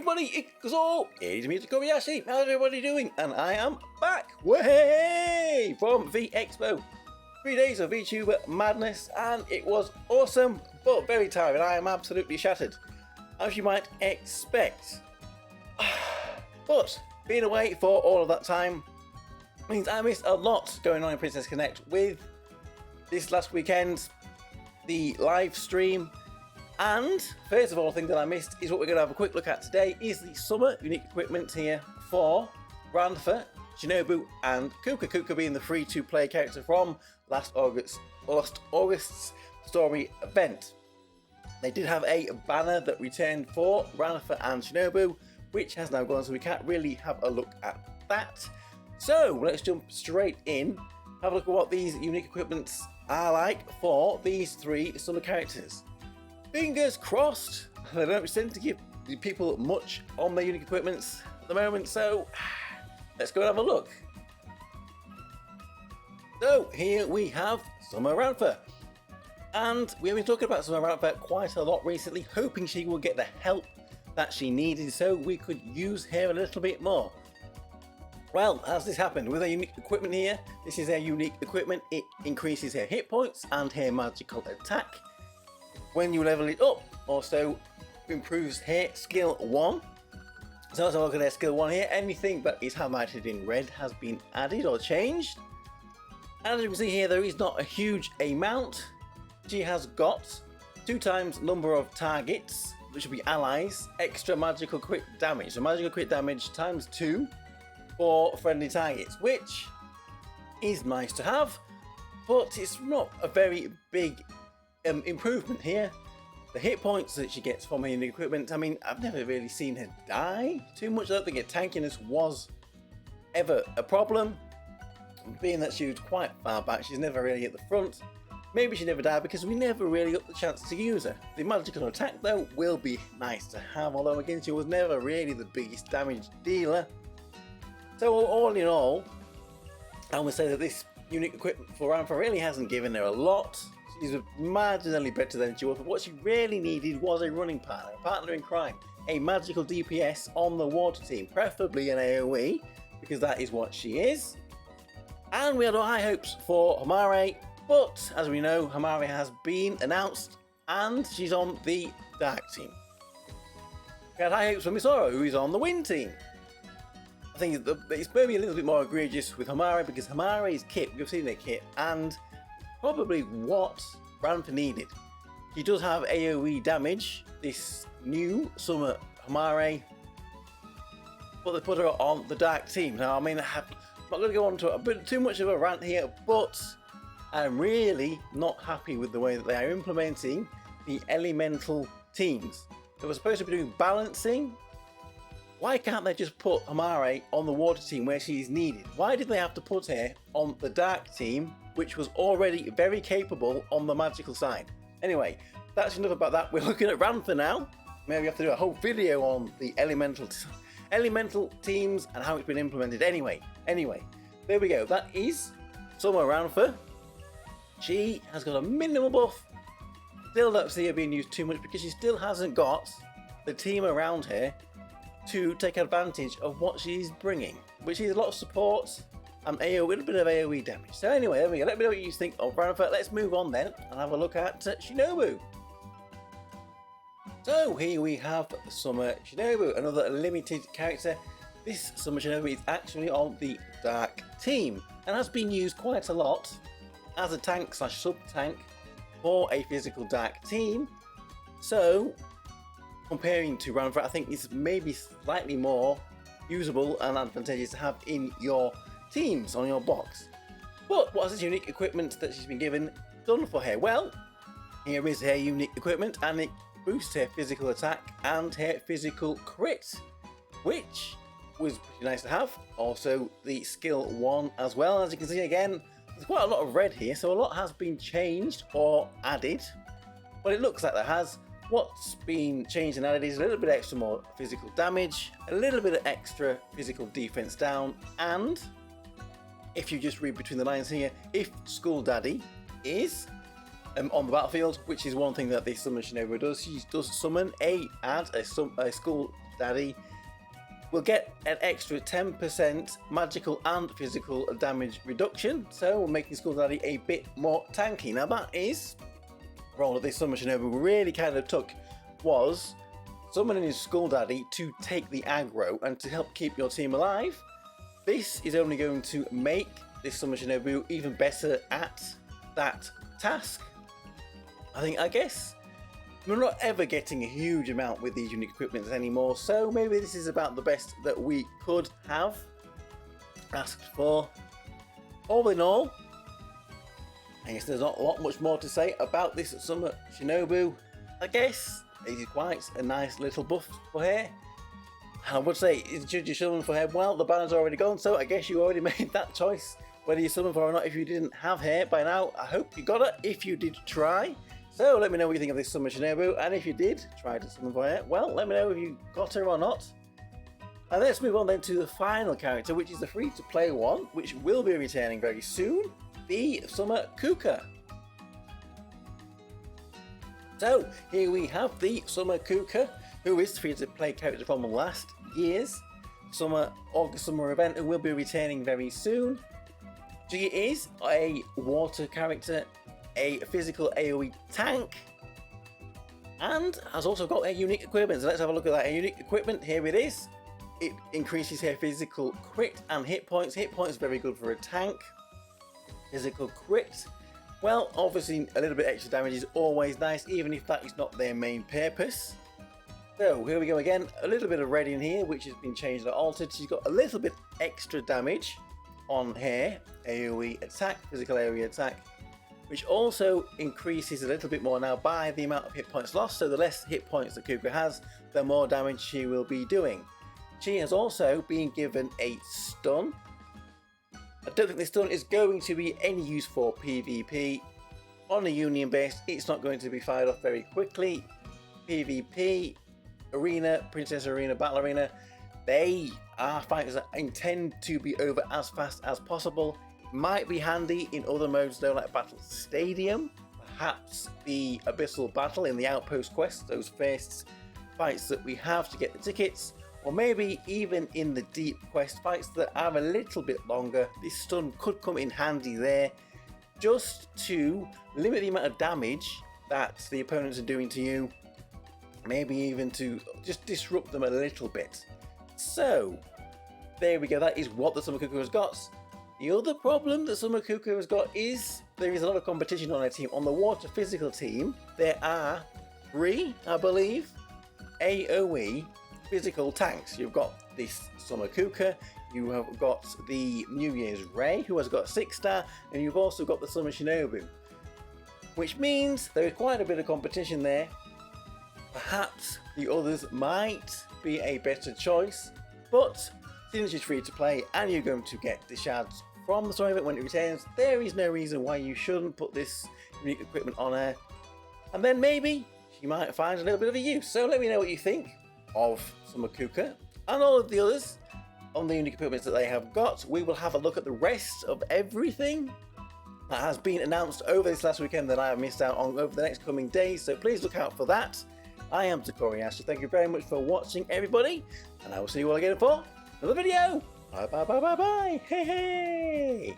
everybody, it's me, Tokkuri Yashi. How's everybody doing? And I am back, way from V Expo. 3 days of VTuber madness, and it was awesome, but very tiring. I am absolutely shattered, as you might expect. But being away for all of that time means I missed a lot going on in Princess Connect with this last weekend, the live stream. And first of all, the thing that I missed is what we're going to have a quick look at today is the summer unique equipment here for Ranfa, Shinobu and Kukka. Kukka being the free to play character from last August's story event. They did have a banner that returned for Ranfa and Shinobu, which has now gone, so we can't really have a look at that. So let's jump straight in, have a look at what these unique equipments are like for these three summer characters. Fingers crossed, they don't seem to give people much on their unique equipments at the moment, so let's go and have a look. So here we have Summer Ranfa, and we have been talking about Summer Ranfa quite a lot recently, hoping she will get the help that she needed so we could use her a little bit more. Well, as this happened with her unique equipment here, this is her unique equipment. It increases her hit points and her magical attack when you level it up. Also improves her skill 1. So let's have a look at her skill 1 here. Anything that is highlighted in red has been added or changed. As you can see here, there is not a huge amount. She has got 2 times number of targets, which will be allies, extra magical crit damage. So magical crit damage times 2 for friendly targets, which is nice to have, but it's not a very big improvement here. The hit points that she gets from her unique equipment, I mean, I've never really seen her die too much. I don't think her tankiness was ever a problem, being that she was quite far back. She's never really at the front. Maybe she never died because we never really got the chance to use her. The magical attack though will be nice to have, although again she was never really the biggest damage dealer. So all in all, I would say that this unique equipment for Ranfa really hasn't given her a lot. She's marginally better than she was, but what she really needed was a running partner, a partner in crime, a magical DPS on the water team, preferably an AoE, because that is what she is. And we had high hopes for Hamare, but as we know, Hamare has been announced and she's on the dark team. We had high hopes for Misora, who is on the wind team. I think it's maybe a little bit more egregious with Hamare because Hamare's kit, we've seen their kit, and probably what Ranfa needed. She does have AoE damage, this new summer Hamare, but they put her on the dark team. Now, I mean, I'm not going to go on to a bit too much of a rant here, but I'm really not happy with the way that they are implementing the elemental teams. They were supposed to be doing balancing. Why can't they just put Hamare on the water team where she's needed? Why did they have to put her on the dark team, which was already very capable on the magical side? Anyway, that's enough about that. We're looking at Ranfa now. Maybe we have to do a whole video on the elemental teams and how it's been implemented. Anyway, there we go. That is Summer Ranfa. She has got a minimal buff. Still don't see her being used too much because she still hasn't got the team around her to take advantage of what she's bringing, which is a lot of support and a little bit of AoE damage. So anyway, there we go. Let me know what you think of Ranfa. Let's move on then and have a look at Shinobu. So here we have Summer Shinobu, another limited character. This Summer Shinobu is actually on the dark team and has been used quite a lot as a tank / sub-tank for a physical dark team. So comparing to Ranfa, I think it's maybe slightly more usable and advantageous to have in your teams on your box. But what is this unique equipment that she's been given done for her? Well, here is her unique equipment and it boosts her physical attack and her physical crit, which was pretty nice to have. Also the skill 1 as well. As you can see again, there's quite a lot of red here, so a lot has been changed or added. But it looks like there has. What's been changed and added is a little bit extra more physical damage, a little bit of extra physical defense down, and if you just read between the lines here, if School Daddy is on the battlefield, which is one thing that this Summer Shinobu does, she does summon a school Daddy, we'll get an extra 10% magical and physical damage reduction, so we're making School Daddy a bit more tanky. Now that is the role that this Summer Shinobu really kind of took, was summoning his School Daddy to take the aggro and to help keep your team alive. This is only going to make this Summer Shinobu even better at that task. I guess we're not ever getting a huge amount with these unique equipments anymore, so maybe this is about the best that we could have asked for. All in all, I guess there's not a lot much more to say about this Summer Shinobu. I guess it is quite a nice little buff for hair. I would say, should you summon for hair? Well, the banner's already gone, so I guess you already made that choice, whether you summon for or not. If you didn't have hair by now, I hope you got it if you did try. So let me know what you think of this Summer Shinobu, and if you did try to summon for hair, well, let me know if you got her or not. And let's move on then to the final character, which is the free-to-play one, which will be returning very soon, the Summer Kukka. So here we have the Summer Kukka, who is the free-to-play character from last year's August Summer event, who will be returning very soon. She is a water character, a physical AoE tank, and has also got a unique equipment. So let's have a look at that. A unique equipment, here it is. It increases her physical crit and hit points. Hit points very good for a tank. Physical crit, well, obviously a little bit extra damage is always nice, even if that is not their main purpose. So here we go again, a little bit of red in here, which has been changed or altered. She's got a little bit extra damage on her AoE attack, physical AoE attack, which also increases a little bit more now by the amount of hit points lost. So the less hit points that Kukka has, the more damage she will be doing. She has also been given a stun. I don't think this stun is going to be any use for PvP. On a Union base, it's not going to be fired off very quickly. PvP, Arena, Princess Arena, Battle Arena, they are fighters that intend to be over as fast as possible. It might be handy in other modes though, like Battle Stadium, perhaps the Abyssal Battle in the Outpost quest, those first fights that we have to get the tickets, or maybe even in the deep quest fights that are a little bit longer. This stun could come in handy there, just to limit the amount of damage that the opponents are doing to you, maybe even to just disrupt them a little bit. So there we go, that is what the Summer Kukka has got. The other problem that Summer Kukka has got is there is a lot of competition on her team. On the water physical team, there are 3, I believe, AoE physical tanks. You've got this Summer Kukka, you have got the New Year's Ray, who has got a 6-star, and you've also got the Summer Shinobu, which means there is quite a bit of competition there. Perhaps the others might be a better choice, but since she's free to play and you're going to get the shards from the story event when it returns, there is no reason why you shouldn't put this unique equipment on her, and then maybe she might find a little bit of a use. So let me know what you think of Summer Kukka and all of the others on the unique equipments that they have got. We will have a look at the rest of everything that has been announced over this last weekend that I have missed out on over the next coming days, so please look out for that. I am Tokkuri Yashi. Thank you very much for watching, everybody, and I will see you all again for another video. Bye bye bye bye bye. Hey hey.